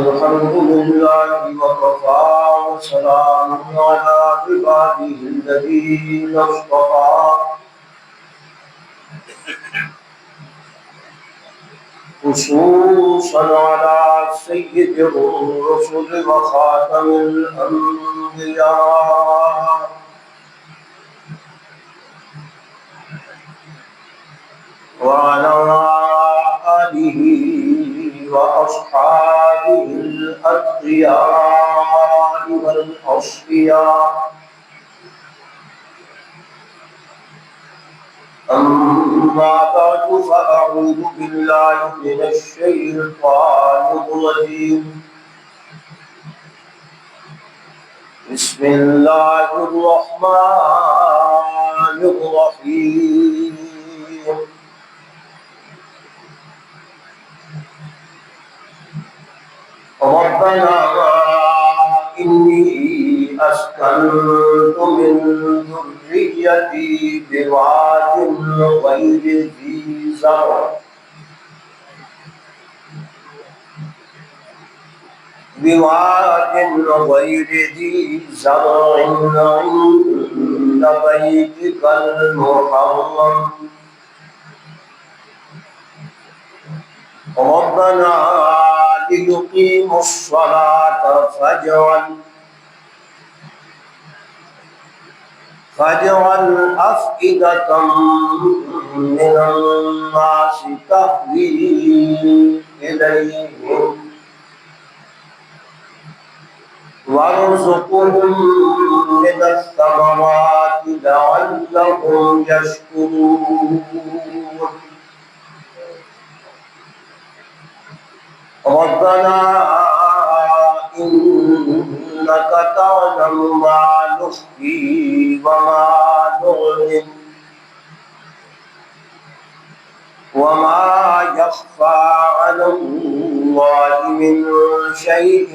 الحمد لله وكفى وسلام على عباده الذين اصطفى خصوصا على سيد الرسل وخاتم الأنبياء وعلى آله وأصحابه الأتقياء والأصفياء أما بعد فأعوذ بالله من الشيطان الرجيم بسم الله الرحمن الرحيم ربنا إني أسكنت من ذريتي بواد غير ذي زرع عند بيتك المحرم ربنا ليقيموا الصلاة فاجعل أفئدة من الناس تهوي إليهم وارزقهم من الثمرات لعلهم يشكرون ربنا إنك تعلم ما نخفي وما نعلن وما يخفى على الله من شيء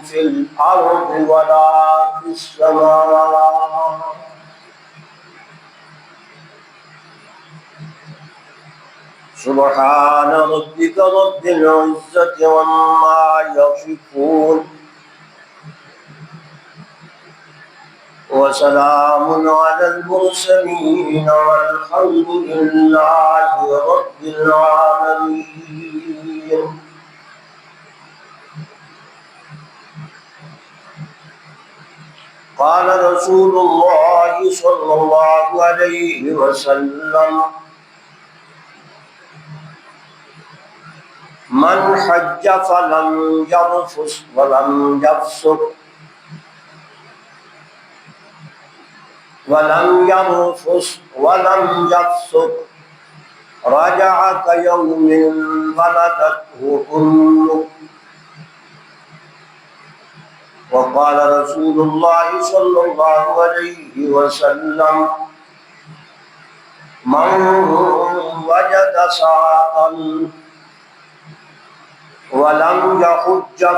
في الأرض ولا في السماء سبحان ربك رب العزة عما يصفون وسلام على المرسلين والحمد لله رب العالمين قال رسول الله صلى الله عليه وسلم من حج فلم يرفث ولم يفسق رجع كيوم ولدته أمه وقال رسول الله صلى الله عليه وسلم من وجد ساعة ولم يحج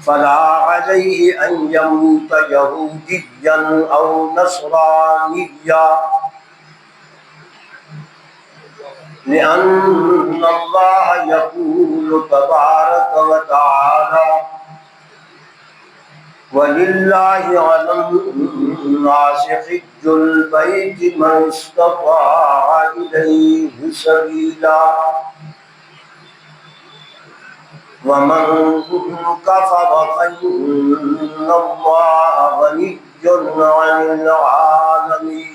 فلا عليه أن يموت يهوديا أو نصرانيا لأن الله يقول تبارك وتعالى ولله على الناس حج البيت من استطاع إليه سبيلا ومن كفر فإن الله غني عن العالمين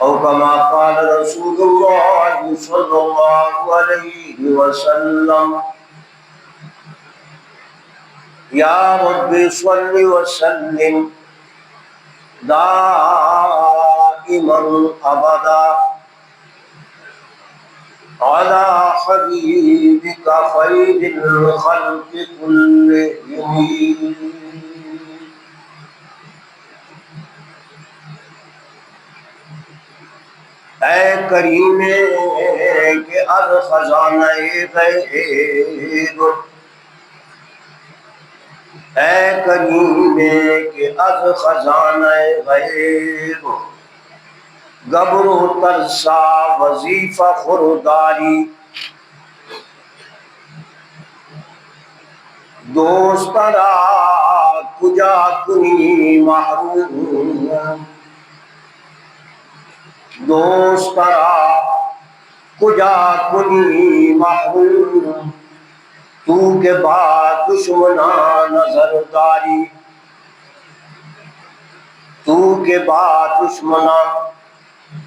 أو كما قال رسول الله صلى الله عليه وسلم يا رب صل وسلم دائما أبدا على حبيبك خير الخلق كلهم اے کریم کے از خزانہ غیب اے کریم کے از خزانہ غیب گبرو ترسا وظیفہ خورداری، دوست را کجا کنی محروم، دوست را کجا کنی محروم، تو کے بعد دشمنا نظر داری، تو کے بعد دشمنا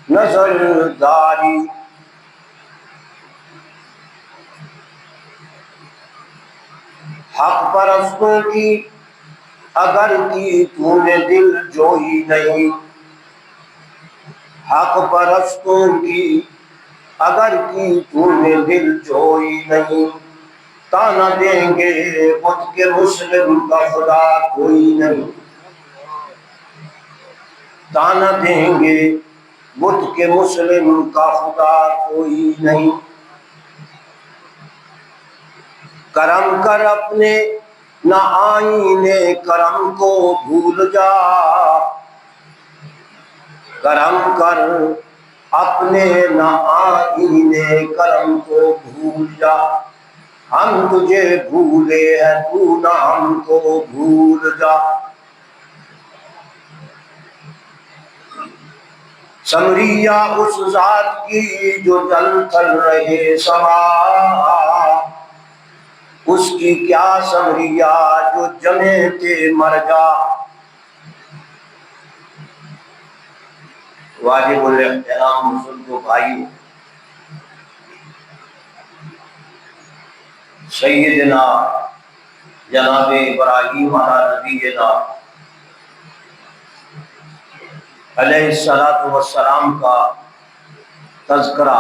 نظر داری۔ حق پرستوں کی اگر کی تو نے دل جوئی نہیں، حق پرستوں کی اگر کی تو نے دل جوئی نہیں، تانا دیں گے بت کے مسلم کا خدا کوئی نہیں، تانا دیں گے بت کے مسلم کا خدا کوئی نہیں۔ کرم کر اپنے نہ آئینے کرم کو بھول جا، کرم کر اپنے نہ آئینے کرم کو بھول جا، ہم تجھے بھولے ہیں تو نہ ہم کو بھول جا۔ سمریا اس ذات کی جو جل تھل رہے سما، اس کی کیا سمریا جو جمے تھے مر جا۔ واجب الاحترام بزرگوں بھائی، سیدنا جناب ابراہیم علیہ نبینا علیہ الصلوۃ والسلام کا تذکرہ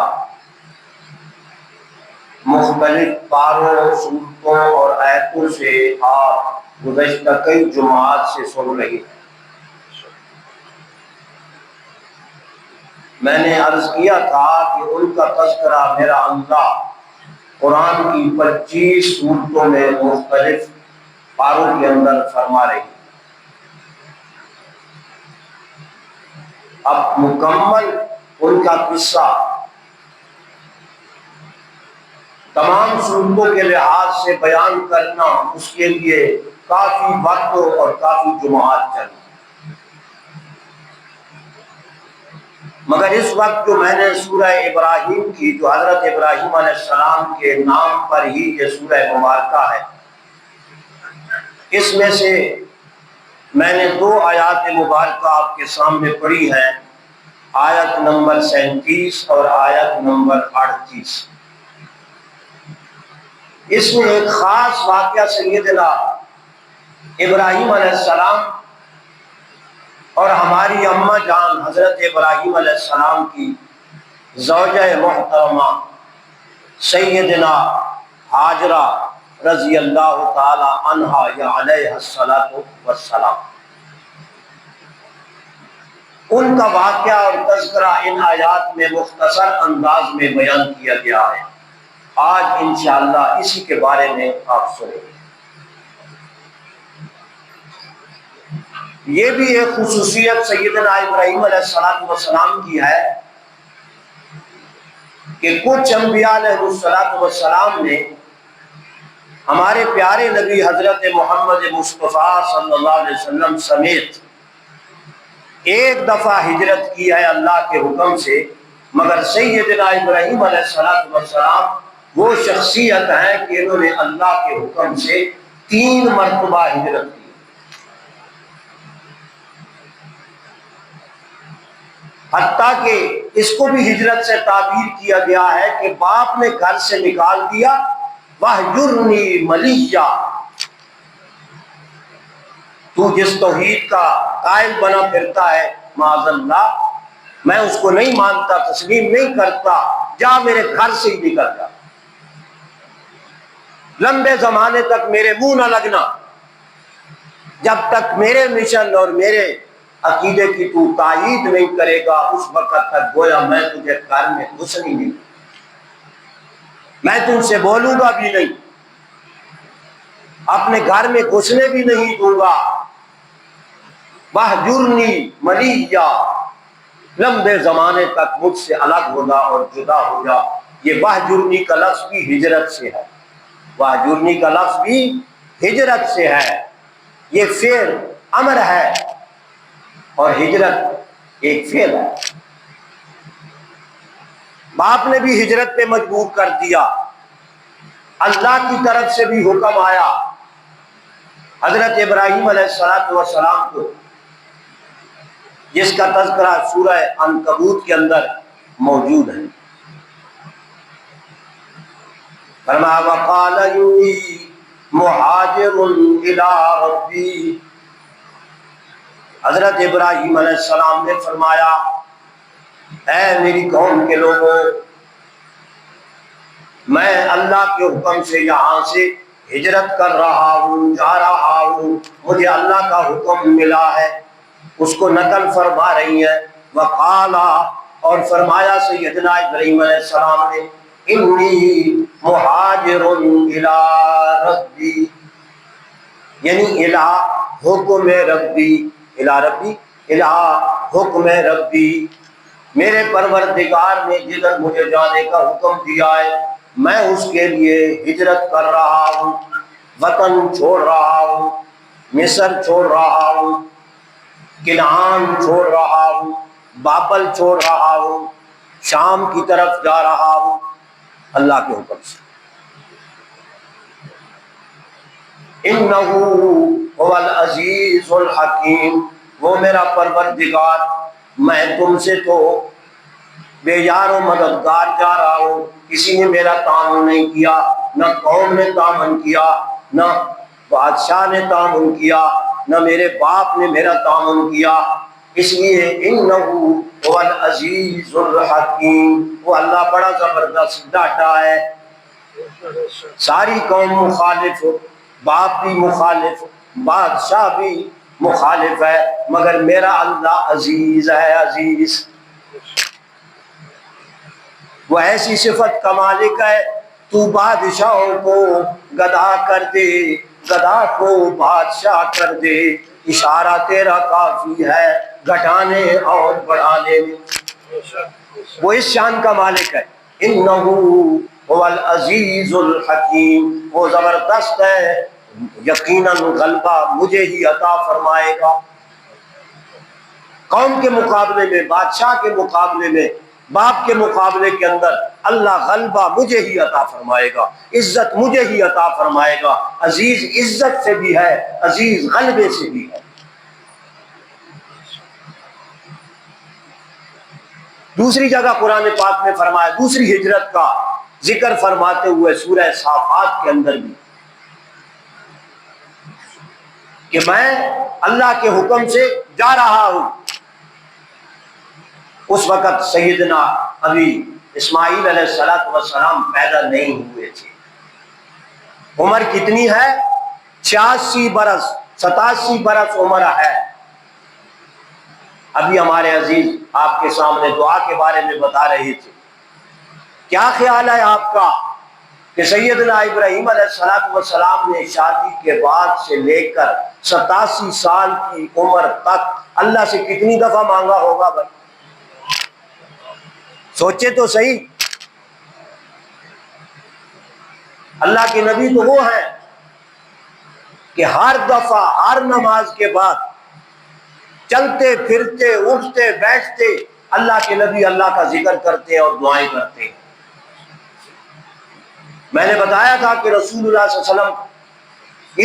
مختلف پاروں، سورتوں اور آیتوں سے آپ گزشتہ کئی جمعات سے سن رہی ہیں۔ میں نے عرض کیا تھا کہ ان کا تذکرہ میرا اللہ قرآن کی 25 سورتوں میں مختلف پاروں کے اندر فرما رہی ہے۔ اب مکمل ان کا قصہ تمام سورتوں کے لحاظ سے بیان کرنا اس کے لیے کافی وقت اور کافی جمعات چل، مگر اس وقت جو میں نے سورہ ابراہیم کی، جو حضرت ابراہیم علیہ السلام کے نام پر ہی یہ سورہ مبارکہ ہے، اس میں سے میں نے 2 آیات مبارکہ آپ کے سامنے پڑھی ہیں، آیت نمبر 37 اور آیت نمبر 38۔ اس میں ایک خاص واقعہ سیدنا ابراہیم علیہ السلام اور ہماری اماں جان حضرت ابراہیم علیہ السلام کی زوجہ محترمہ سیدنا ہاجرہ رضی اللہ تعالی عنہا یا علیہ الصلاۃ والسلام، ان کا واقعہ اور تذکرہ ان آیات میں مختصر انداز میں بیان کیا گیا ہے۔ آج انشاءاللہ اسی کے بارے میں آپ سنیں۔ یہ بھی ایک خصوصیت سیدنا ابراہیم علیہ السلام کی ہے کہ کچھ انبیاء علیہ السلام نے ہمارے پیارے نبی حضرت محمد مصطفیٰ صلی اللہ علیہ وسلم سمیت ایک دفعہ ہجرت کی ہے اللہ کے حکم سے، مگر سیدنا ابراہیم علیہ السلام وہ شخصیت ہے کہ انہوں نے اللہ کے حکم سے 3 مرتبہ ہجرت کی۔ حتیٰ کہ اس کو بھی ہجرت سے تعبیر کیا گیا ہے کہ باپ نے گھر سے نکال دیا، وَاہْجُرْنِی مَلِيًّا، تو جس توحید کا قائل بنا پھرتا ہے معاذ اللہ، میں اس کو نہیں مانتا، تسلیم نہیں کرتا، جا میرے گھر سے ہی نکل جا، لمبے زمانے تک میرے منہ نہ لگنا، جب تک میرے مشن اور میرے عقیدے کی تو تائید نہیں کرے گا اس وقت تک گویا میں تجھے گھر میں گھسنی نہیں، میں تم سے بولوں گا بھی نہیں، اپنے گھر میں گھسنے بھی نہیں دوں گا۔ وَاہْجُرْنِی مَلِيًّا، لمبے زمانے تک مجھ سے الگ ہو جا اور جدا ہو جا۔ یہ وہجرنی کا لفظ بھی ہجرت سے ہے، وہجرنی کا لفظ بھی ہجرت سے ہے۔ یہ فعل امر ہے اور ہجرت ایک فعل ہے۔ باپ نے بھی ہجرت پہ مجبور کر دیا، اللہ کی طرف سے بھی حکم آیا حضرت ابراہیم علیہ السلام کو، جس کا تذکرہ سورہ عنکبوت کے اندر موجود ہے۔ فرمایا وقال انی مہاجر الی ربی، حضرت ابراہیم علیہ السلام نے فرمایا اے میری قوم کے لوگوں، میں اللہ کے حکم سے یہاں سے ہجرت کر رہا ہوں، جا رہا ہوں، مجھے اللہ کا حکم ملا ہے۔ اس کو نقل فرما رہی ہیں وقالا، اور فرمایا سیدنا ابراہیم علیہ السلام نے انی مہاجر الی ربی، یعنی الہ حکم ربی، الہ ربی الہ حکم ربی، میرے پروردگار نے جدھر مجھے جانے کا حکم دیا ہے میں اس کے لیے ہجرت کر رہا ہوں، وطن چھوڑ رہا ہوں، مصر چھوڑ رہا ہوں، کنعان چھوڑ رہا ہوں، بابل چھوڑ رہا ہوں، شام کی طرف جا رہا ہوں اللہ کے حکم سے۔ انہ هو العزیز الحکیم، وہ میرا پروردگار، میں تم سے تو بے یار و مددگار جا رہا ہوں، کسی نے میرا تعاون نہیں کیا، نہ قوم نے تعاون کیا، نہ بادشاہ نے تعاون کیا، نہ میرے باپ نے میرا تعاون کیا، اس لیے انہ هو العزیز الحکیم، وہ اللہ بڑا زبردست ڈاٹا ہے۔ ساری قوم مخالف، باپ بھی مخالف، بادشاہ بھی مخالف ہے، مگر میرا اللہ عزیز ہے، عزیز۔ وہ ایسی صفت کا مالک ہے، تو بادشاہوں کو گدھا کر دے، گدھا کو بادشاہ کر دے، اشارہ تیرا کافی ہے گھٹانے اور بڑھانے میں۔ وہ اس شان کا مالک ہے، انہ هو العزیز الحکیم، وہ زبردست ہے، یقیناً غلبہ مجھے ہی عطا فرمائے گا۔ قوم کے مقابلے میں، بادشاہ کے مقابلے میں، باپ کے مقابلے کے اندر اللہ غلبہ مجھے ہی عطا فرمائے گا، عزت مجھے ہی عطا فرمائے گا۔ عزیز عزت سے بھی ہے، عزیز غلبے سے بھی ہے۔ دوسری جگہ قرآن پاک میں فرمایا، دوسری ہجرت کا ذکر فرماتے ہوئے سورہ صافات کے اندر بھی، کہ میں اللہ کے حکم سے جا رہا ہوں۔ اس وقت سیدنا ابھی اسماعیل علیہ السلام پیدا نہیں ہوئے تھے۔ عمر کتنی ہے؟ 86 برس، 87 برس عمر ہے۔ ابھی ہمارے عزیز آپ کے سامنے دعا کے بارے میں بتا رہے تھے۔ کیا خیال ہے آپ کا کہ سیدنا ابراہیم علیہ السلام نے شادی کے بعد سے لے کر 87 سال کی عمر تک اللہ سے کتنی دفعہ مانگا ہوگا؟ بھائی سوچے تو صحیح۔ اللہ کے نبی تو وہ ہیں کہ ہر دفعہ، ہر نماز کے بعد چلتے پھرتے اٹھتے بیٹھتے اللہ کے نبی اللہ کا ذکر کرتے اور دعائیں کرتے ہیں۔ میں نے بتایا تھا کہ رسول اللہ صلی اللہ علیہ وسلم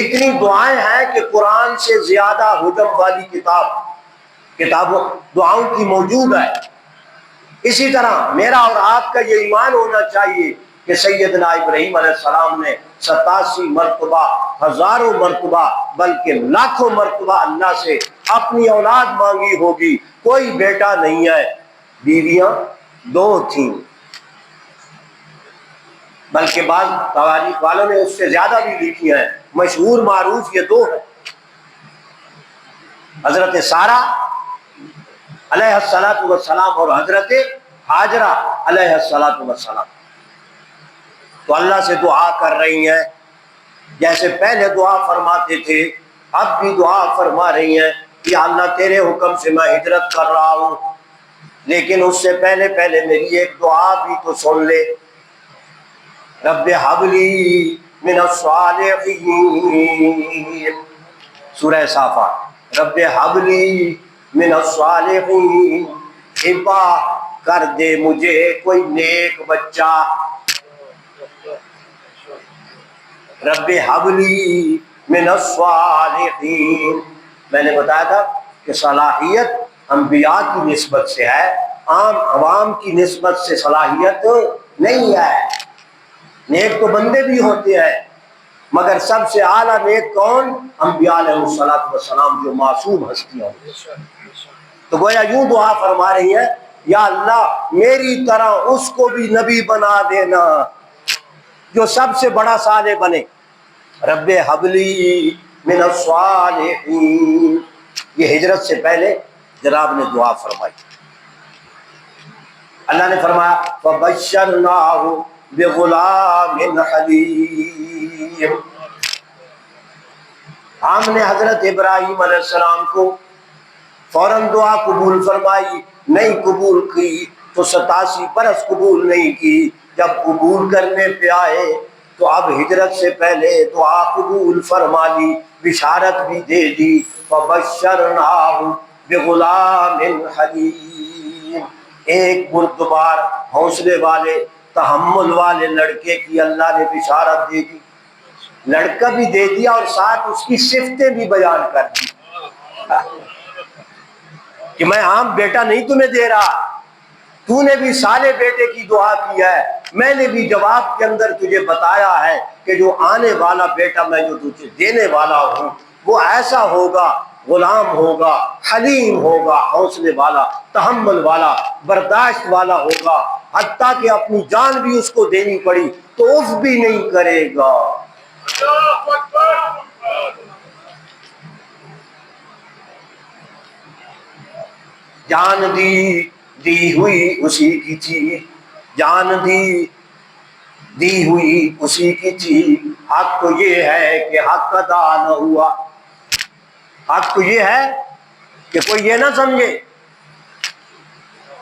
اتنی دعائیں ہیں کہ قرآن سے زیادہ حجم والی کتابوں دعاؤں کی موجود ہے۔ اسی طرح میرا اور آپ کا یہ ایمان ہونا چاہیے کہ سیدنا ابراہیم علیہ السلام نے 87 مرتبہ، ہزاروں مرتبہ، بلکہ لاکھوں مرتبہ اللہ سے اپنی اولاد مانگی ہوگی۔ کوئی بیٹا نہیں ہے، بیویاں 2 تھیں، بلکہ بعض تواریخ والوں نے اس سے زیادہ بھی لکھی ہیں، مشہور معروف یہ 2 ہیں، حضرت سارہ علیہ السلام اور حضرت ہاجرہ علیہ السلام۔ تو اللہ سے دعا کر رہی ہیں، جیسے پہلے دعا فرماتے تھے اب بھی دعا فرما رہی ہیں کہ اللہ تیرے حکم سے میں ہجرت کر رہا ہوں، لیکن اس سے پہلے میری ایک دعا بھی تو سن لے. رب حبلی من الصالحین، سورہ صافات. رب حبلی من الصالحین، ہبا کر دے مجھے کوئی نیک بچہ. رب حبلی من الصالحین. میں نے بتایا تھا کہ صلاحیت انبیاء کی نسبت سے ہے، عام عوام کی نسبت سے صلاحیت نہیں ہے. نیک تو بندے بھی ہوتے ہیں، مگر سب سے اعلیٰ نیک کون؟ انبیاء علیہ السلام جو معصوم ہستیاں ہیں. تو گویا یوں دعا فرما رہی ہیں، یا اللہ میری طرح اس کو بھی نبی بنا دینا جو سب سے بڑا صالح بنے. رب حبلی من الصالحین، یہ ہجرت سے پہلے جناب نے دعا فرمائی. اللہ نے فرمایا فبشرناہ بغلام حلیم. ہم نے حضرت ابراہیم علیہ السلام کو فوراً دعا قبول فرمائی، نہیں قبول کی تو 87 برس قبول نہیں کی. جب قبول کرنے پہ آئے تو اب ہجرت سے پہلے دعا قبول فرما لی، بشارت بھی دے دی. فبشرناہ بغلام حلیم، ایک بردبار حوصلے والے تحمل والے لڑکے کی اللہ نے بشارت دے دی. لڑکا بھی دے دیا اور ساتھ اس کی صفتیں بھی بیان کر دی کہ میں عام بیٹا نہیں تمہیں دے رہا، تو نے بھی صالح بیٹے کی دعا کی ہے. میں نے بھی جواب کے اندر تجھے بتایا ہے کہ جو آنے والا بیٹا میں جو تجھے دینے والا ہوں وہ ایسا ہوگا، غلام ہوگا، حلیم ہوگا، حوصلے والا، تحمل والا، برداشت والا ہوگا. حتیٰ کہ اپنی جان بھی اس کو دینی پڑی تو اف بھی نہیں کرے گا. جان دی ہوئی اسی کی چیز، جان دی ہوئی اسی کی چیز. حق تو یہ ہے کہ حق ادا نہ ہوا. حق تو یہ ہے کہ کوئی یہ نہ سمجھے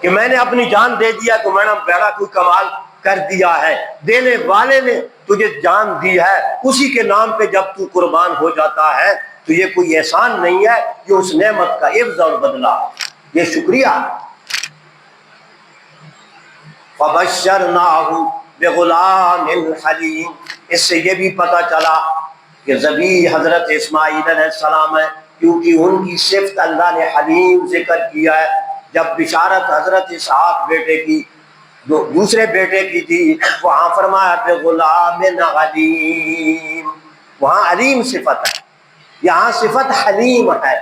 کہ میں نے اپنی جان دے دیا تو میں نے بڑا کوئی کمال کر دیا ہے. دینے والے نے تجھے جان دی ہے، اسی کے نام پہ جب تو قربان ہو جاتا ہے تو یہ کوئی احسان نہیں ہے، یہ اس نعمت کا عوض اور بدلہ، یہ شکریہ. فبشرناہ بغلام حلیم. اس سے یہ بھی پتہ چلا کہ ذبیح حضرت اسماعیل علیہ السلام ہے، کیونکہ ان کی صفت اللہ نے حلیم ذکر کیا ہے. جب بشارت حضرت اسحاق بیٹے کی دوسرے بیٹے کی تھی وہاں فرمایا بغلام حلیم، وہاں علیم صفت ہے، یہاں صفت حلیم ہے.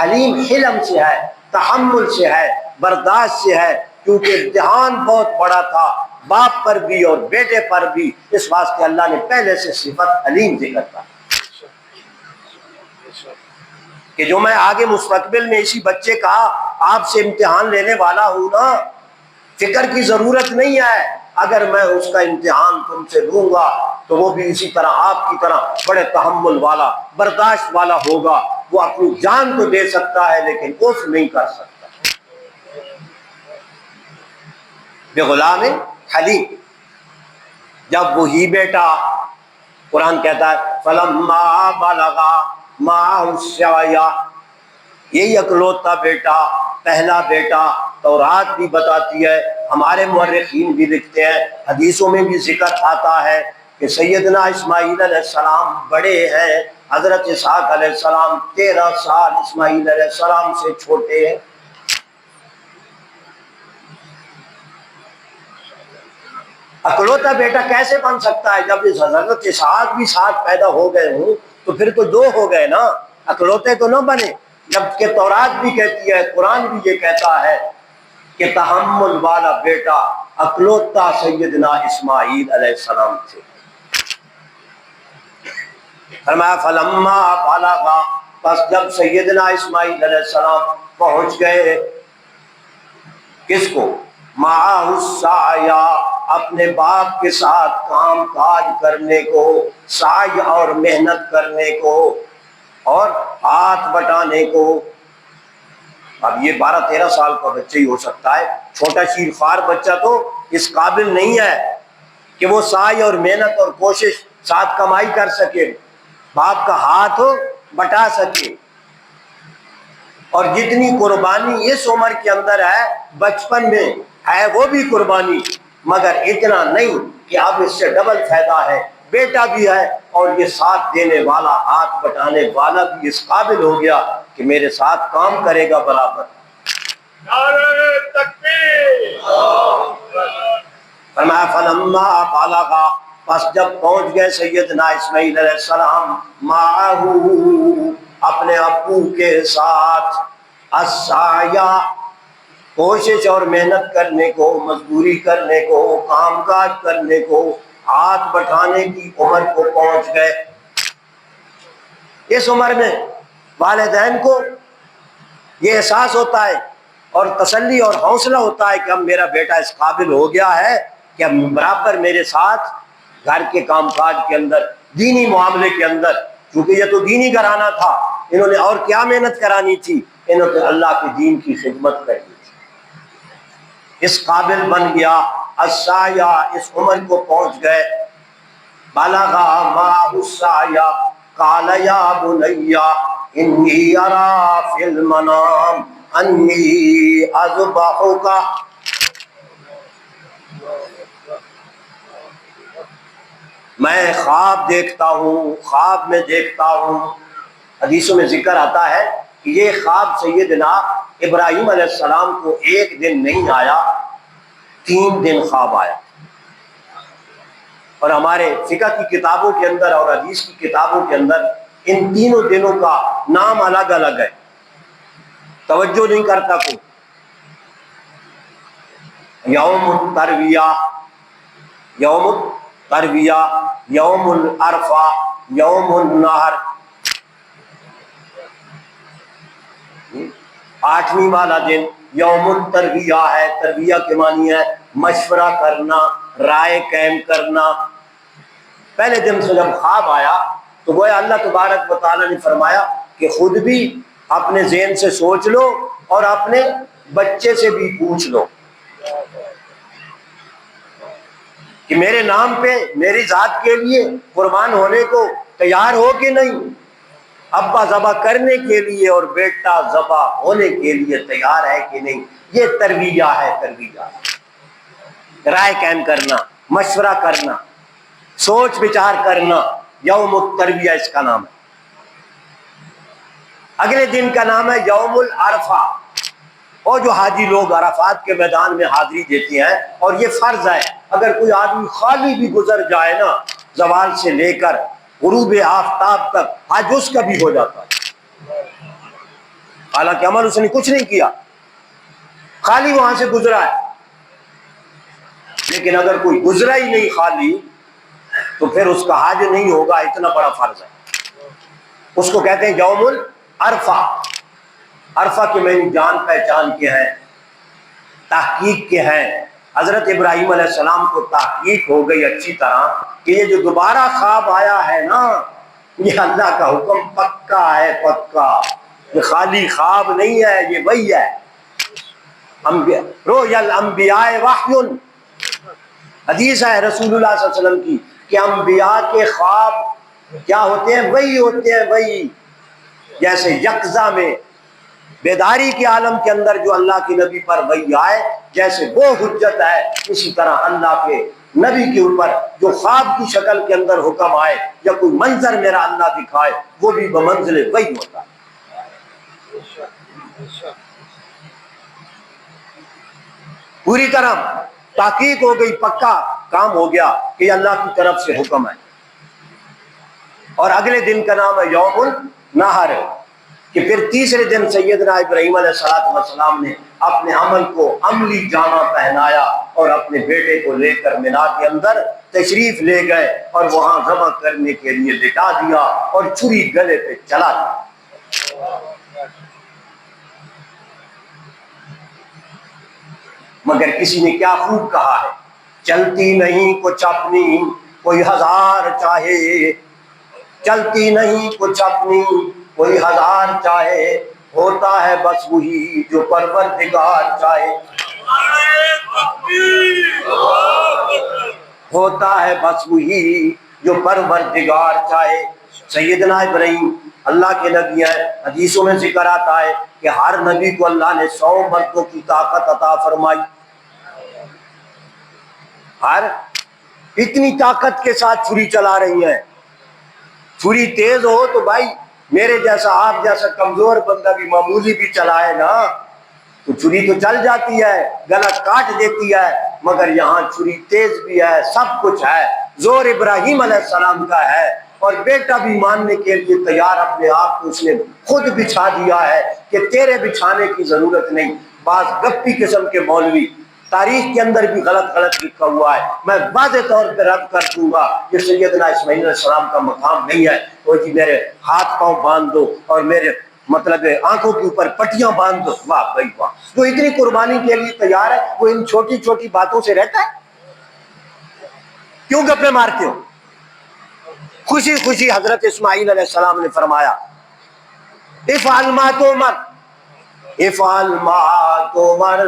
حلیم حلم سے ہے، تحمل سے ہے، برداشت سے ہے، کیونکہ امتحان بہت بڑا تھا باپ پر بھی اور بیٹے پر بھی، اس واسطے اللہ نے پہلے سے صفت حلیم ذکر کر کہ جو میں آگے مستقبل میں اسی بچے کا آپ سے امتحان لینے والا ہوں نا، فکر کی ضرورت نہیں ہے. اگر میں اس کا امتحان تم سے لوں گا تو وہ بھی اسی طرح آپ کی طرح بڑے تحمل والا، برداشت والا ہوگا. وہ اپنی جان تو دے سکتا ہے لیکن اف نہیں کر سکتا. بغلام حلیم. جب وہی بیٹا، قرآن کہتا ہے فلما بلغا معہ السعی، یہی اکلوتا بیٹا، پہلا بیٹا. تورات بھی بتاتی ہے، ہمارے مورخین بھی لکھتے ہیں، حدیثوں میں بھی ذکر آتا ہے کہ سیدنا اسماعیل علیہ السلام بڑے ہیں، حضرت اسحاق علیہ السلام 13 سال اسماعیل علیہ السلام سے چھوٹے ہیں. اکلوتا بیٹا کیسے بن سکتا ہے؟ جب اس حضرت اسحاق بھی ساتھ پیدا ہو گئے ہوں تو پھر تو 2 ہو گئے نا، اکلوتے تو نہ بنے. جبکہ تورات بھی کہتی ہے، قرآن بھی یہ کہتا ہے کہ تحمل والا بیٹا اکلوتا سیدنا اسماعیل علیہ السلام تھے. فرمایا فلما بلغا، بس جب سیدنا اسماعیل علیہ السلام پہنچ گئے کس کو؟ معہ السعی، اپنے باپ کے ساتھ کام کاج کرنے کو، سعی اور محنت کرنے کو اور ہاتھ بٹانے کو. اب یہ 12-13 سال کا بچہ ہی ہو سکتا ہے، چھوٹا شیر خوار بچہ تو اس قابل نہیں ہے کہ وہ سعی اور محنت اور کوشش ساتھ کمائی کر سکے، باپ کا ہاتھ بٹا سکے۔ اور جتنی قربانی اس عمر کے اندر ہے بچپن میں ہے وہ بھی قربانی، مگر اتنا نہیں کہ اب اس سے ڈبل فائدہ ہے، بیٹا بھی ہے اور یہ ساتھ دینے والا، ہاتھ بٹانے والا بھی اس قابل ہو گیا کہ میرے ساتھ کام کرے گا برابر۔ نعرہ تکبیر! فرمایا فلما بالغا، پس جب پہنچ گئے سیدنا اسماعیل علیہ السلام معہو، اپنے ابو کے ساتھ، السعیا، کوشش اور محنت کرنے کو، مزدوری کرنے کو، کام کاج کرنے کو، ہاتھ بٹھانے کی عمر کو پہنچ گئے۔ اس عمر میں والدین کو یہ احساس ہوتا ہے اور تسلی اور حوصلہ ہوتا ہے کہ اب میرا بیٹا اس قابل ہو گیا ہے کہ اب برابر میرے ساتھ گھر کے کام کاج کے اندر، دینی معاملے کے اندر، کیونکہ یہ تو دینی گھرانہ تھا، انہوں نے اور کیا محنت کرانی تھی، انہوں نے اللہ کے دین کی خدمت کرنی تھی، اس قابل بن گیا۔ السعیا، اس عمر کو پہنچ گئے۔ بلغا معہ السعیا قال یا بنی انی ارا فی المنام انی اذبحک، میں خواب دیکھتا ہوں، خواب میں دیکھتا ہوں۔ حدیثوں میں ذکر آتا ہے کہ یہ خواب سیدنا ابراہیم علیہ السلام کو ایک دن نہیں آیا، 3 دن خواب آیا۔ اور ہمارے فقہ کی کتابوں کے اندر اور حدیث کی کتابوں کے اندر ان تینوں دنوں کا نام الگ الگ ہے، توجہ نہیں کرتا کوئی۔ یوم الترویہ، یوم الترویہ، یوم العرفہ، یوم النحر، 8ویں والا دن یوم الترویہ ہے۔ ترویہ کے معنی ہے مشورہ کرنا، رائے قائم کرنا۔ پہلے دن سے جب خواب آیا تو گویا اللہ تبارک و تعالیٰ نے فرمایا کہ خود بھی اپنے ذہن سے سوچ لو اور اپنے بچے سے بھی پوچھ لو کہ میرے نام پہ، میری ذات کے لیے قربان ہونے کو تیار ہو کہ نہیں، ابا ذبح کرنے کے لیے اور بیٹا ذبح ہونے کے لیے تیار ہے کہ نہیں۔ یہ ترویہ ہے، ترویہ، رائے قائم کرنا، مشورہ کرنا، سوچ بچار کرنا، یوم الترویہ اس کا نام ہے۔ اگلے دن کا نام ہے یوم العرفہ، اور جو حاجی لوگ عرفات کے میدان میں حاضری دیتے ہیں، اور یہ فرض ہے، اگر کوئی آدمی خالی بھی گزر جائے نا زوال سے لے کر غروب آفتاب تک، حج اس کا بھی ہو جاتا ہے، حالانکہ عمل اس نے کچھ نہیں کیا، خالی وہاں سے گزرا ہے۔ لیکن اگر کوئی گزرا ہی نہیں خالی تو پھر اس کا حج نہیں ہوگا، اتنا بڑا فرض ہے۔ اس کو کہتے ہیں یوم العرفہ۔ عرفہ کے معنی جان پہچان کے ہیں، تحقیق کے ہیں۔ حضرت ابراہیم علیہ السلام کو تحقیق ہو گئی اچھی طرح کہ یہ جو دوبارہ خواب آیا ہے نا، یہ اللہ کا حکم پکا ہے، پکا، یہ خالی خواب نہیں ہے، یہ وحی ہے۔ رؤیا الانبیاء وحی، حدیث ہے رسول اللہ صلی اللہ علیہ وسلم کی کہ انبیاء کے خواب کیا ہوتے ہیں؟ وحی ہوتے ہیں، وحی۔ جیسے یقظہ میں بیداری کے عالم کے اندر جو اللہ کے نبی پر وحی آئے، جیسے وہ حجت ہے، اسی طرح اللہ کے نبی کے اوپر جو خواب کی شکل کے اندر حکم آئے یا کوئی منظر میرا اللہ دکھائے، وہ بھی بمنزل وحی ہوتا ہے۔ پوری طرح تحقیق ہو گئی، پکا کام ہو گیا کہ اللہ کی طرف سے حکم ہے۔ اور اگلے دن کا نام ہے یوم النحر، کہ پھر تیسرے دن سیدنا ابراہیم علیہ السلام نے اپنے عمل کو عملی جامہ پہنایا اور اپنے بیٹے کو لے کر مینا کے اندر تشریف لے گئے اور وہاں ذبح کرنے کے لیے لٹا دیا اور چھری گلے پہ چلا دیا۔ مگر کسی نے کیا خوب کہا ہے، چلتی نہیں کچھ اپنی کوئی ہزار چاہے، چلتی نہیں کچھ اپنی کوئی ہزار چاہے، ہوتا ہے بس وہی جو پروردگار چاہے، ہوتا ہے بس وہی جو پروردگار چاہے۔ سیدنا ابراہیم اللہ کے نبی ہیں، حدیثوں میں ذکر آتا ہے کہ ہر نبی کو اللہ نے 100 مردوں کی طاقت عطا فرمائی، ہر اتنی طاقت کے ساتھ چھری چلا رہی ہیں۔ چھری تیز ہو تو بھائی میرے جیسا آپ جیسا کمزور بندہ بھی معمولی بھی چلائے نا تو چھری تو چل جاتی ہے، گلا کاٹ دیتی ہے، مگر یہاں چھری تیز بھی ہے، سب کچھ ہے۔ زور ابراہیم علیہ السلام کا ہے، اور بیٹا بھی ماننے کے لیے تیار، اپنے آپ کو اس نے خود بچھا دیا ہے کہ تیرے بچھانے کی ضرورت نہیں۔ بعض گپی قسم کے مولوی تاریخ کے اندر بھی غلط لکھا ہوا ہے، میں واضح طور پہ رد کر دوں گا، یہ سیدنا اسماعیل علیہ السلام کا مقام نہیں ہے۔ وہ جی میرے ہاتھ پاؤں باندھ دو اور میرے مطلب آنکھوں کے اوپر پٹیاں باندھ دو، واہ بھائی واہ، جو اتنی قربانی کے لیے تیار ہے وہ ان چھوٹی چھوٹی باتوں سے رہتا ہے؟ کیوں گپے مارتے ہو؟ خوشی خوشی حضرت اسماعیل علیہ السلام نے فرمایا افعل ما تؤمر، افعل ما تؤمر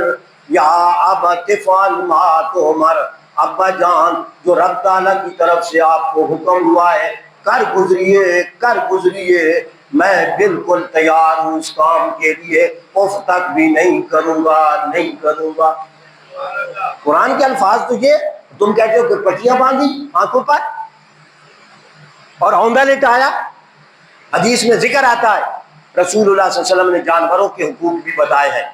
یا ابت افعل ما تؤمر، ابا جان جو رب تعالیٰ کی طرف سے آپ کو حکم ہوا ہے کر گزریے، میں بالکل تیار ہوں اس کام کے لیے، اف تک بھی نہیں کروں گا۔ قرآن کے الفاظ تو یہ، تم کہتے ہو کہ پٹیاں باندھی آنکھوں پر اور ہوندا لٹایا۔ حدیث میں ذکر آتا ہے رسول اللہ صلی اللہ علیہ وسلم نے جانوروں کے حقوق بھی بتائے ہیں،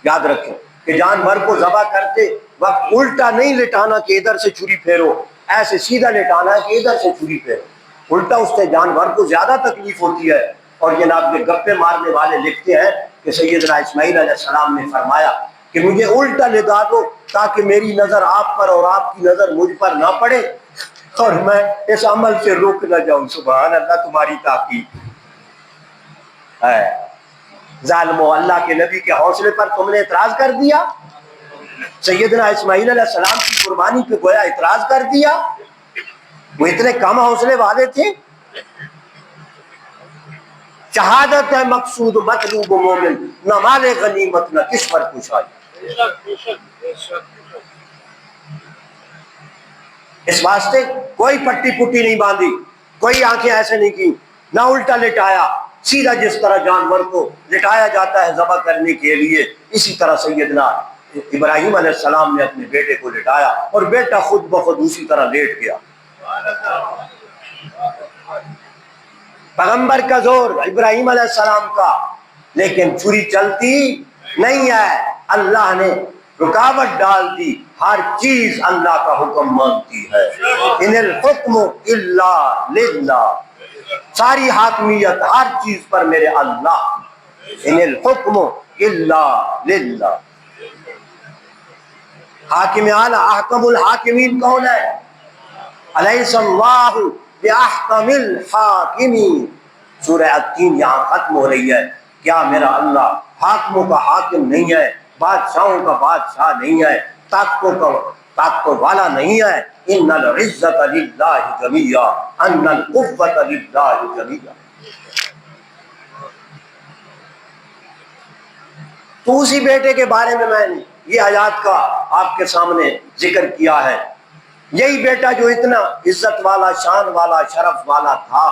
یاد رکھیں کہ جانور کو ذبح کرتے وقت الٹا نہیں لٹانا کہ ادھر سے چھری پھیرو، ایسے سیدھا لٹانا ہے کہ ادھر سے چھری پھیرو، الٹا اس سے جانور کو زیادہ تکلیف ہوتی ہے۔ اور جناب کے گپے مارنے والے لکھتے ہیں کہ سیدنا اسماعیل علیہ السلام نے فرمایا کہ مجھے الٹا لٹا دو تاکہ میری نظر آپ پر اور آپ کی نظر مجھ پر نہ پڑے اور میں اس عمل سے رک نہ جاؤں۔ سبحان اللہ، تمہاری تاکید ہے۔ ظالمو، اللہ کے نبی کے حوصلے پر تم نے اعتراض کر دیا، سیدنا اسماعیل علیہ السلام کی قربانی پہ گویا اعتراض کر دیا، وہ اتنے کم حوصلے والے تھے۔ شہادت ہے مقصود مطلوب مومن، نہ مال غنیمت نہ کشور کشائی۔ اس واسطے کوئی پٹی پٹی نہیں باندھی، کوئی آنکھیں ایسے نہیں کی، نہ الٹا لٹایا، سیدھا جس طرح جانور کو لٹایا جاتا ہے ذبح کرنے کے لیے، اسی طرح سیدنا ابراہیم علیہ السلام نے اپنے بیٹے کو لٹایا اور بیٹا خود بخود اسی طرح لیٹ گیا۔ پیغمبر کا زور ابراہیم علیہ السلام کا، لیکن چھری چلتی نہیں ہے، اللہ نے رکاوٹ ڈال دی، ہر چیز اللہ کا حکم مانتی ہے۔ ان الحکم الا للہ، ساری حاکمیت ہر چیز پر میرے اللہ، ان الحکم الا للہ۔ حاکم اعلی احکم الحاکمین کون ہے؟ الیس اللہ باحکم الحاکمین۔ سورہ التین یہاں ختم ہو رہی ہے، کیا میرا اللہ حاکموں کا حاکم نہیں ہے، بادشاہوں کا بادشاہ نہیں ہے، طاقتوں والا نہیں ہے؟ ان العزت للہ جمیعا، ان القوت للہ جمیعا۔ تو اسی بیٹے کے بارے میں نے یہ آیات کا آپ کے سامنے ذکر کیا ہے، یہی بیٹا جو اتنا عزت والا، شان والا، شرف والا تھا،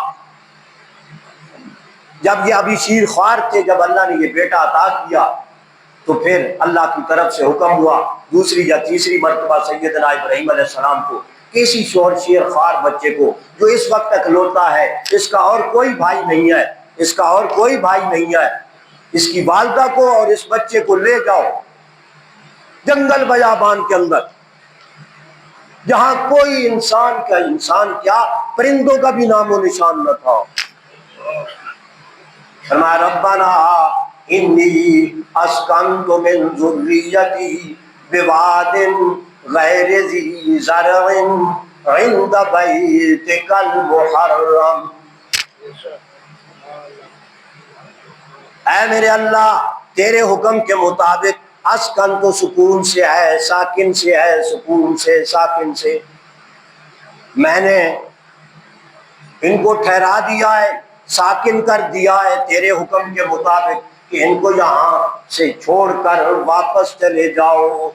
جب یہ ابھی شیر خوار تھے، جب اللہ نے یہ بیٹا عطا کیا تو پھر اللہ کی طرف سے حکم ہوا دوسری یا تیسری مرتبہ سیدنا ابراہیم علیہ السلام کو، کسی شیر خوار بچے کو جو اس وقت تک لوٹا ہے، اس کا اور کوئی بھائی نہیں ہے، اس کا اور کوئی بھائی نہیں ہے، اس کی والدہ کو اور اس بچے کو لے جاؤ جنگل بیابان کے اندر، جہاں کوئی انسان کیا پرندوں کا بھی نام و نشان نہ تھا۔ فرمایا ربنا انی اسکنت من ذریتی بواد غیر ذی زرع عند بیتک المحرم۔ اے میرے اللہ، تیرے حکم کے مطابق اسکن تو سکون سے ہے، ساکن سے ہے، سکون سے، ساکن سے، میں نے ان کو ٹھہرا دیا ہے، ساکن کر دیا ہے تیرے حکم کے مطابق، کہ ان کو یہاں سے چھوڑ کر واپس چلے جاؤ۔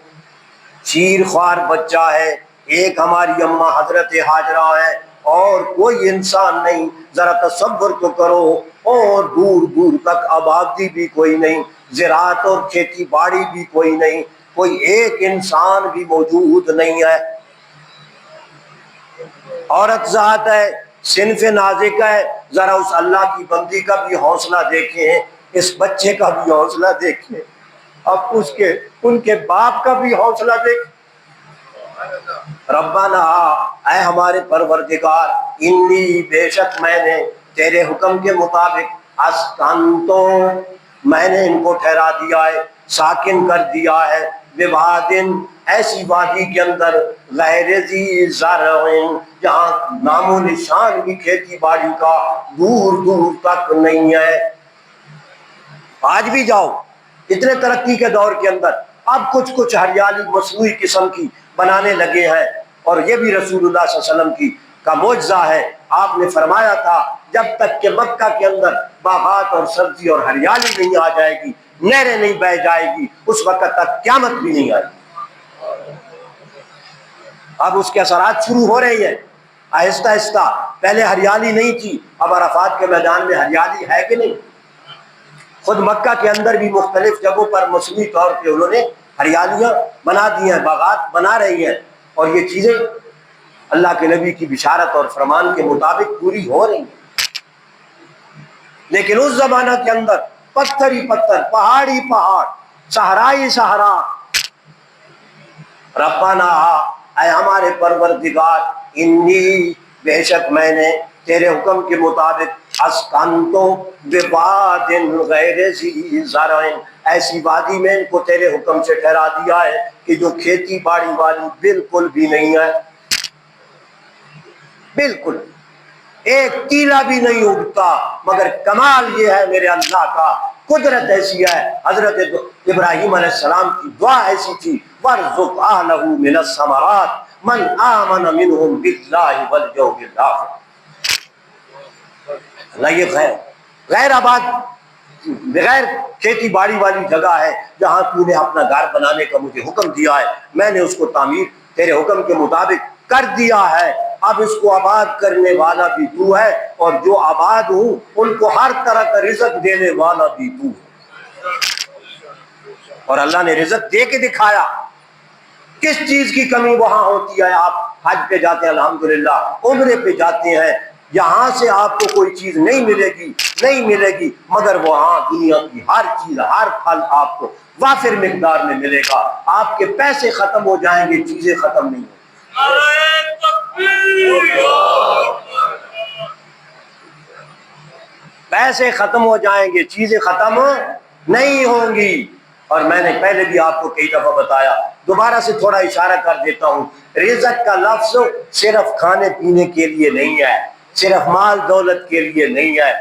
چیر خوار بچہ ہے، ایک ہماری اماں حضرت ہاجرہ ہے اور کوئی انسان نہیں۔ ذرا تصور تو کرو، اور دور دور تک آبادی بھی کوئی نہیں، زراعت اور کھیتی باڑی بھی کوئی نہیں، کوئی ایک انسان بھی موجود نہیں ہے۔ عورت ذات ہے، صنف نازک ہے۔ ذرا اس اللہ کی بندی کا بھی حوصلہ دیکھیں، اس بچے کا بھی حوصلہ دیکھیں، اب ان کے باپ کا بھی حوصلہ دیکھیں۔ ربنا، اے ہمارے پروردگار، انی بے شک میں نے تیرے حکم کے مطابق اسکنتو میں نے ان کو ٹھہرا دیا ہے، ساکن کر دیا ہے، بوادن ایسی وادی کے اندر، غیر ذی زرع جہاں نام و نشان بھی کھیتی باڑی کا دور دور تک نہیں ہے۔ آج بھی جاؤ اتنے ترقی کے دور کے اندر اب کچھ ہریالی مصنوعی قسم کی بنانے لگے ہیں، اور یہ بھی رسول اللہ صلی اللہ علیہ وسلم کا معجزہ ہے۔ آپ نے فرمایا تھا جب تک کہ مکہ کے اندر باغات اور سبزی اور ہریالی نہیں آ جائے گی، نہریں نہیں بہہ جائے گی، اس وقت تک قیامت بھی نہیں آئے گی۔ اب اس کے اثرات شروع ہو رہے ہیں آہستہ آہستہ۔ پہلے ہریالی نہیں تھی، اب عرفات کے میدان میں ہریالی ہے کہ نہیں؟ خود مکہ کے اندر بھی مختلف جگہوں پر مصنوعی طور پہ انہوں نے ہریالیاں بنا دی ہیں، باغات بنا رہی ہیں، اور یہ چیزیں اللہ کے نبی کی بشارت اور فرمان کے مطابق پوری ہو رہی ہیں۔ لیکن اس زمانہ کے اندر پتھر ہی پتھر، پہاڑ ہی پہاڑ، صحرا ہی صحرا۔ ربنا، اے ہمارے پروردگار، انی بے شک میں نے تیرے حکم کے مطابق اسکنتو بواد غیر ذی زرع ایسی وادی میں ان کو تیرے حکم سے ٹھہرا دیا ہے کہ جو کھیتی باڑی والی بالکل بھی نہیں ہے، بالکل ایک تیلا بھی نہیں اگتا۔ مگر کمال یہ ہے میرے اللہ کا، قدرت ایسی ہے۔ حضرت ابراہیم علیہ السلام کی دعا ایسی تھی، وَارْزُقْ أَهْلَهُ مِنَ الثَّمَرَاتِ مَنْ آمَنَ مِنْهُمْ بِاللَّهِ وَالْيَوْمِ الْآخِرِ۔ اللہ یہ غیر آباد، بغیر کھیتی باڑی والی جگہ ہے جہاں تو نے اپنا گھر بنانے کا مجھے حکم دیا ہے، میں نے اس کو تعمیر تیرے حکم کے مطابق کر دیا ہے۔ اب اس کو آباد کرنے والا بھی تو ہے، اور جو آباد ہوں ان کو ہر طرح کا رزق دینے والا بھی تو ہے۔ اور اللہ نے رزق دے کے دکھایا۔ کس چیز کی کمی وہاں ہوتی ہے؟ آپ حج پہ جاتے ہیں الحمدللہ، عمرے پہ جاتے ہیں، یہاں سے آپ کو کوئی چیز نہیں ملے گی، مگر وہاں دنیا کی ہر چیز، ہر پھل آپ کو وافر مقدار میں ملے گا۔ آپ کے پیسے ختم ہو جائیں گے، چیزیں ختم نہیں ہوں گی۔ پیسے ختم ہو جائیں گے، چیزیں ختم نہیں ہوں گی۔ اور میں نے پہلے بھی آپ کو کئی دفعہ بتایا، دوبارہ سے تھوڑا اشارہ کر دیتا ہوں، رزق کا لفظ صرف کھانے پینے کے لیے نہیں ہے، صرف مال دولت کے لیے نہیں ہے۔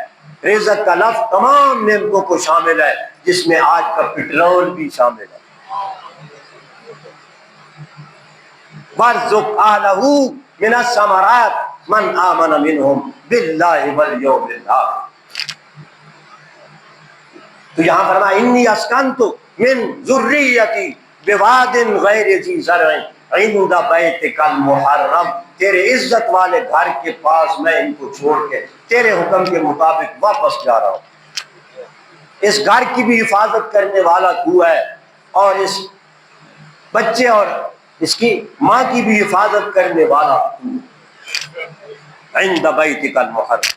رزق کا لفظ تمام نعمتوں کو شامل ہے، جس میں آج کا پٹرول بھی شامل ہے۔ وَارْزُقْ أَهْلَهُ مِنَ الثَّمَرَاتِ مَنْ آمَنَ مِنْهُمْ بِاللَّهِ وَالْيَوْمِ الْآخِرِ۔ تو یہاں فرمایا انی اسکنت من ذریتی بواد غیر ذی زرع عند بیتک المحرم، تیرے عزت والے گھر کے پاس میں ان کو چھوڑ کے تیرے حکم کے مطابق واپس جا رہا ہوں۔ اس گھر کی بھی حفاظت کرنے والا تو ہے، اور اس بچے اور اس کی ماں کی بھی حفاظت کرنے والا تو ہے۔ عند بیتک المحرم،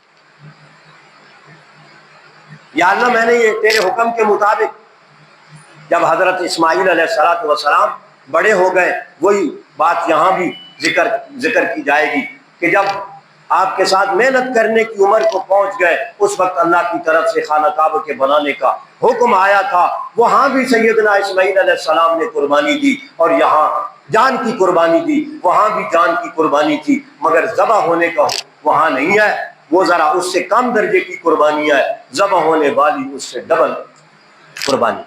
یا اللہ میں نے یہ تیرے حکم کے مطابق، جب حضرت اسماعیل علیہ السلام بڑے ہو گئے، وہی بات یہاں بھی ذکر کی جائے گی کہ جب آپ کے ساتھ محنت کرنے کی عمر کو پہنچ گئے، اس وقت اللہ کی طرف سے خانہ کعبہ کے بنانے کا حکم آیا تھا۔ وہاں بھی سیدنا اسماعیل علیہ السلام نے قربانی دی، اور یہاں جان کی قربانی دی، وہاں بھی جان کی قربانی تھی، مگر ذبح ہونے کا وہاں نہیں ہے، وہ ذرا اس سے کم درجے کی قربانی ہے، ذبح ہونے والی اس سے ڈبل قربانی۔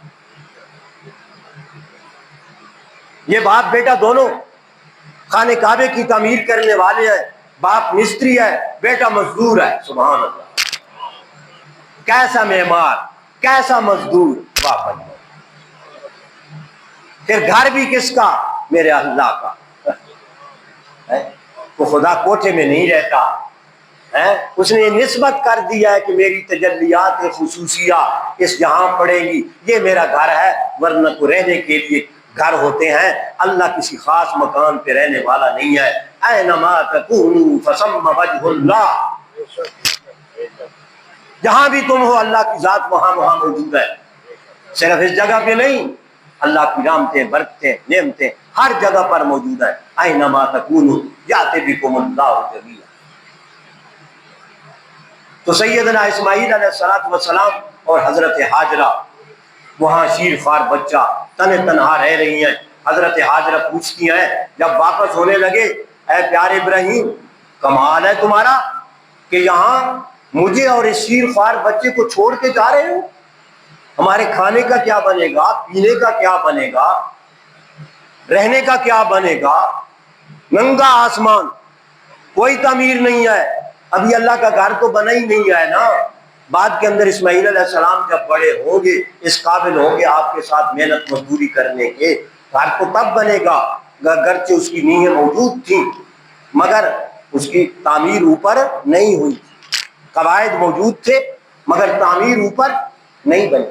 یہ باپ بیٹا دونوں خانہ کعبے کی تعمیر کرنے والے ہیں، باپ مستری ہے، بیٹا مزدور ہے۔ سبحان اللہ، کیسا معمار، کیسا مزدور، واہ بھائی، پھر گھر بھی کس کا؟ میرے اللہ کا۔ تو خدا کوٹھے میں نہیں رہتا، اس نے یہ نسبت کر دیا ہے کہ میری تجلیات خصوصیہ اس جہاں پڑے گی، یہ میرا گھر ہے، ورنہ تو رہنے کے لیے گھر ہوتے ہیں، اللہ کسی خاص مکان پہ رہنے والا نہیں ہے۔ اینما تکونوا فثم وجہ اللہ، جہاں بھی تم ہو اللہ کی ذات وہاں موجود ہے، صرف اس جگہ پہ نہیں، اللہ کی رحمتیں، برکتیں، نعمتیں ہر جگہ پر موجود ہے۔ اینما تکونوا یأتی بکم اللہ جمیعا۔ تو سیدنا اسماعیل علیہ السلام اور حضرت ہاجرہ وہاں شیر خوار بچہ تنہا رہ رہی ہیں۔ حضرت ہاجرہ پوچھتی ہیں جب واپس ہونے لگے، اے پیارے ابراہیم، کمال ہے تمہارا کہ یہاں مجھے اور اس شیر خوار بچے کو چھوڑ کے جا رہے ہو، ہمارے کھانے کا کیا بنے گا، پینے کا کیا بنے گا، رہنے کا کیا بنے گا، ننگا آسمان، کوئی تعمیر نہیں ہے، ابھی اللہ کا گھر تو بنا ہی نہیں ہے نا، بعد کے اندر اسماعیل علیہ السلام جب بڑے ہوں گے، اس قابل ہوں گے آپ کے ساتھ محنت مزدوری کرنے کے، گھر تو تب بنے گا، گرچہ اس کی نیہیں موجود تھیں مگر اس کی تعمیر اوپر نہیں ہوئی، قواعد موجود تھے مگر تعمیر اوپر نہیں بنی۔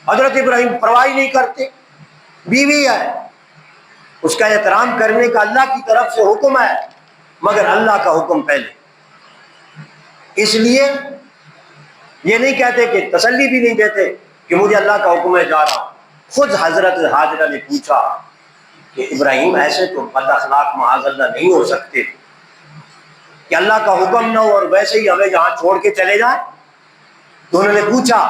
حضرت ابراہیم پرواہ نہیں کرتے، بیوی ہے، اس کا احترام کرنے کا اللہ کی طرف سے حکم ہے، مگر اللہ کا حکم پہلے، اس لیے یہ نہیں کہتے کہ تسلی بھی نہیں دیتے کہ مجھے اللہ کا حکم ہے جا رہا ہوں۔ خود حضرت ہاجرہ نے پوچھا کہ ابراہیم ایسے تو بد اخلاق معاذ اللہ نہیں ہو سکتے کہ اللہ کا حکم نہ ہو اور ویسے ہی ہمیں یہاں چھوڑ کے چلے جائیں۔ تو انہوں نے پوچھا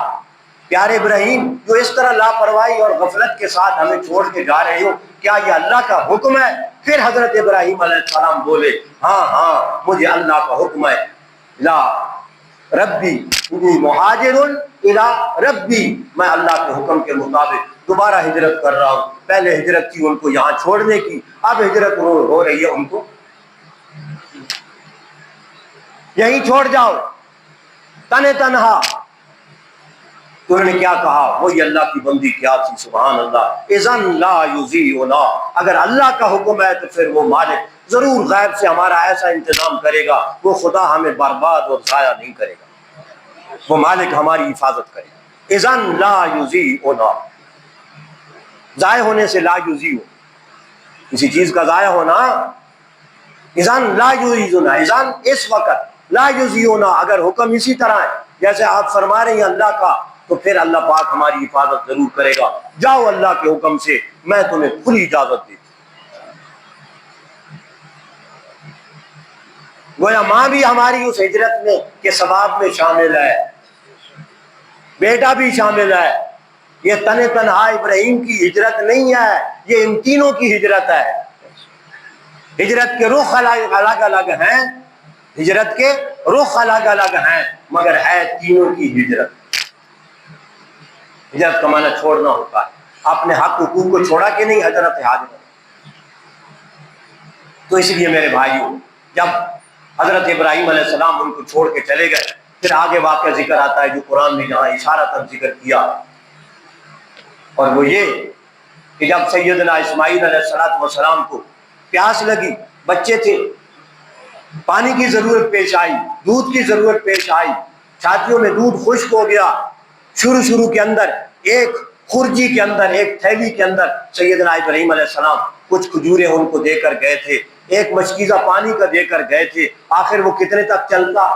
پیارے ابراہیم، جو اس طرح لاپرواہی اور غفلت کے ساتھ ہمیں چھوڑ کے جا رہے ہو، کیا یہ اللہ کا حکم ہے؟ پھر حضرت ابراہیم علیہ السلام بولے ہاں مجھے اللہ کا حکم ہے، لا ربی مہاجر الی ربی، میں اللہ کے حکم کے مطابق دوبارہ ہجرت کر رہا ہوں، پہلے ہجرت تھی ان کو یہاں چھوڑنے کی، اب ہجرت ہو رہی ہے ان کو یہیں چھوڑ جاؤ تنہا۔ تو انہوں نے کیا کہا، وہی اللہ کی بندی کیا تھی، سبحان اللہ، اذن لا یضیعنا، اگر اللہ کا حکم ہے تو پھر وہ مالک ضرور غیب سے ہمارا ایسا انتظام کرے گا، وہ خدا ہمیں برباد اور ضائع نہیں کرے گا، وہ مالک ہماری حفاظت کرے گا۔ اذن لا یضیعنا، ضائع ہونے سے لا یضیع، کسی چیز کا ضائع ہونا، اذن لا یضیعنا، اذن اس وقت، لا یضیعنا اگر حکم اسی طرح ہے جیسے آپ فرما رہے ہیں اللہ کا، تو پھر اللہ پاک ہماری حفاظت ضرور کرے گا، جاؤ اللہ کے حکم سے، میں تمہیں کھلی اجازت دیتی۔ گویا ماں بھی ہماری اس ہجرت میں کے ثواب میں شامل ہے، بیٹا بھی شامل ہے، یہ تنہا ابراہیم کی ہجرت نہیں ہے، یہ ان تینوں کی ہجرت ہے۔ ہجرت کے رخ الگ الگ ہیں، ہجرت کے رخ الگ الگ ہیں، مگر ہے تینوں کی ہجرت۔ ہجرت کا معنی چھوڑنا ہوتا ہے، اپنے حق حقوق کو چھوڑا کہ نہیں حضرت ہاجرہ۔ تو اس لیے میرے بھائیوں، جب حضرت ابراہیم علیہ السلام ان کو چھوڑ کے چلے گئے، پھر آگے واقعہ ذکر آتا ہے جو قرآن نے جہاں اشارتاً ذکر کیا، اور وہ یہ کہ جب سیدنا اسماعیل علیہ السلام کو پیاس لگی، بچے تھے، پانی کی ضرورت پیش آئی، دودھ کی ضرورت پیش آئی، چھاتیوں میں دودھ خشک ہو گیا، شروع کے اندر ایک خرجی کے اندر، ایک تھیلی کے اندر سیدنا ابراہیم علیہ السلام کچھ کھجوریں ان کو دے کر گئے تھے، ایک مشکیزہ پانی کا دے کر گئے تھے، آخر وہ کتنے تک چلتا؟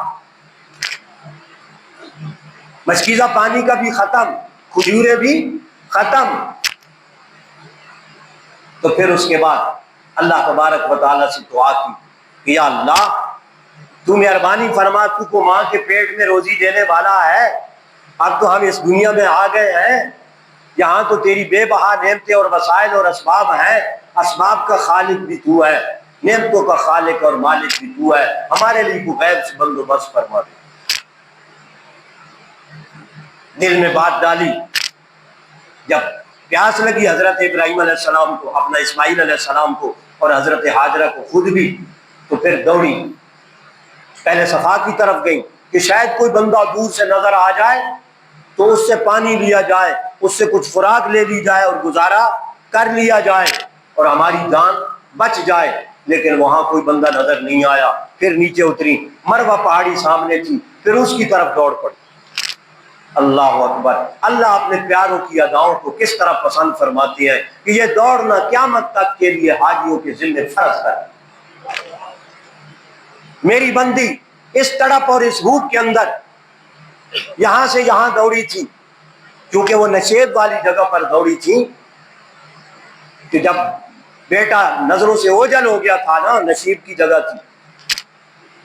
مشکیزہ پانی کا بھی ختم، کھجوریں بھی ختم۔ تو پھر اس کے بعد اللہ تبارک و تعالیٰ سے دعا کی کہ یا اللہ تو مہربانی فرما، تو کو ماں کے پیٹ میں روزی دینے والا ہے، اب تو ہم اس دنیا میں آ گئے ہیں، یہاں تو تیری بے بہا نعمتیں اور وسائل اور اسباب ہیں، اسباب کا خالق بھی تو ہے، نعمتوں کا خالق اور مالک بھی تو ہے، ہمارے لیے کو غیب سے بندوبست فرما دے۔ دل میں بات ڈالی، جب پیاس لگی حضرت ابراہیم علیہ السلام کو، اپنا اسماعیل علیہ السلام کو اور حضرت ہاجرہ کو خود بھی، تو پھر دوڑی، پہلے صفا کی طرف گئی کہ شاید کوئی بندہ دور سے نظر آ جائے تو اس سے پانی لیا جائے، اس سے کچھ خوراک لے لی جائے اور گزارا کر لیا جائے اور ہماری جان بچ جائے، لیکن وہاں کوئی بندہ نظر نہیں آیا۔ پھر نیچے اتری، مروہ پہاڑی سامنے تھی، پھر اس کی طرف دوڑ پڑی۔ اللہ اکبر! اللہ اپنے پیاروں کی اداؤں کو کس طرح پسند فرماتی ہے کہ یہ دوڑنا قیامت تک کے لیے حاجیوں کے ذمہ فرض ہے۔ میری بندی اس تڑپ اور اس بھوک کے اندر یہاں سے یہاں دوڑی تھی، کیونکہ وہ نشیب والی جگہ پر دوڑی تھی کہ جب بیٹا نظروں سے اوجھل ہو گیا تھا نا، نشیب کی جگہ تھی،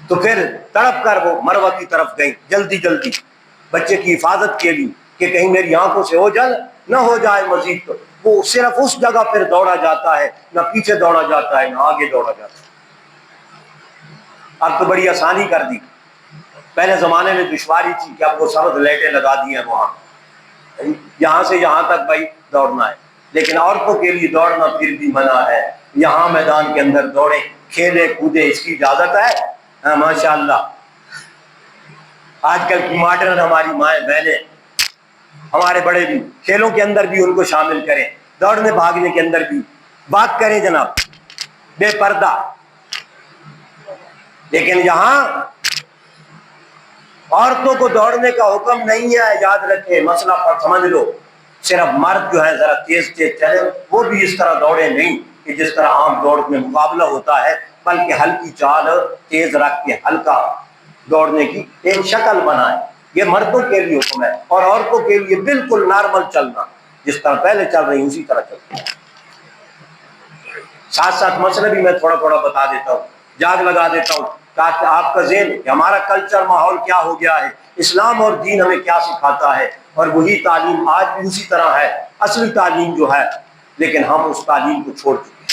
تو پھر تڑپ کر وہ مروہ کی طرف گئی جلدی جلدی بچے کی حفاظت کے لیے کہ کہیں میری آنکھوں سے اوجھل نہ ہو جائے مزید۔ تو وہ صرف اس جگہ پھر دوڑا جاتا ہے، نہ پیچھے دوڑا جاتا ہے نہ آگے دوڑا جاتا ہے۔ اب تو بڑی آسانی کر دی، پہلے زمانے میں دشواری تھی کہ اب وہ سبز لائٹیں لگا دی ہیں وہاں، یہاں سے یہاں تک بھائی دوڑنا ہے، لیکن عورتوں کے لیے دوڑنا پھر بھی منع ہے۔ یہاں میدان کے اندر دوڑیں، کھیلے کودے، اس کی اجازت ہے۔ ہاں ماشاء اللہ، آج کل کی ماڈرن ہماری مائیں بہنیں، ہمارے بڑے بھی کھیلوں کے اندر بھی ان کو شامل کریں، دوڑنے بھاگنے کے اندر بھی بات کریں جناب، بے پردہ۔ لیکن یہاں عورتوں کو دوڑنے کا حکم نہیں ہے، یاد رکھیں، مسئلہ پر سمجھ لو۔ صرف مرد جو ہے ذرا تیز تیز چلے، وہ بھی اس طرح دوڑے نہیں کہ جس طرح عام دوڑ میں مقابلہ ہوتا ہے، بلکہ ہلکی چال تیز رکھ کے ہلکا دوڑنے کی ایک شکل بنائے۔ یہ مردوں کے لیے حکم ہے، اور عورتوں کے لیے بالکل نارمل چلنا، جس طرح پہلے چل رہی اسی طرح چلنا۔ ساتھ ساتھ مسئلہ بھی میں تھوڑا تھوڑا بتا دیتا ہوں، جاگ لگا دیتا ہوں تاکہ آپ کا ذہن کہ ہمارا کلچر ماحول کیا ہو گیا ہے، اسلام اور دین ہمیں کیا سکھاتا ہے، اور وہی تعلیم آج بھی اسی طرح ہے، اصلی تعلیم جو ہے، لیکن ہم اس تعلیم کو چھوڑ چکے ہیں۔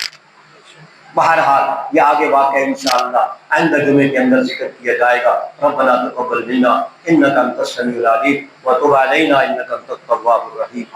بہرحال یہ آگے واقعہ انشاءاللہ آئندہ جمعے کے اندر ذکر کیا جائے گا۔ ربنا تقبل منا انک انت السمیع العلیم وتب علینا انک انت التواب الرحیم۔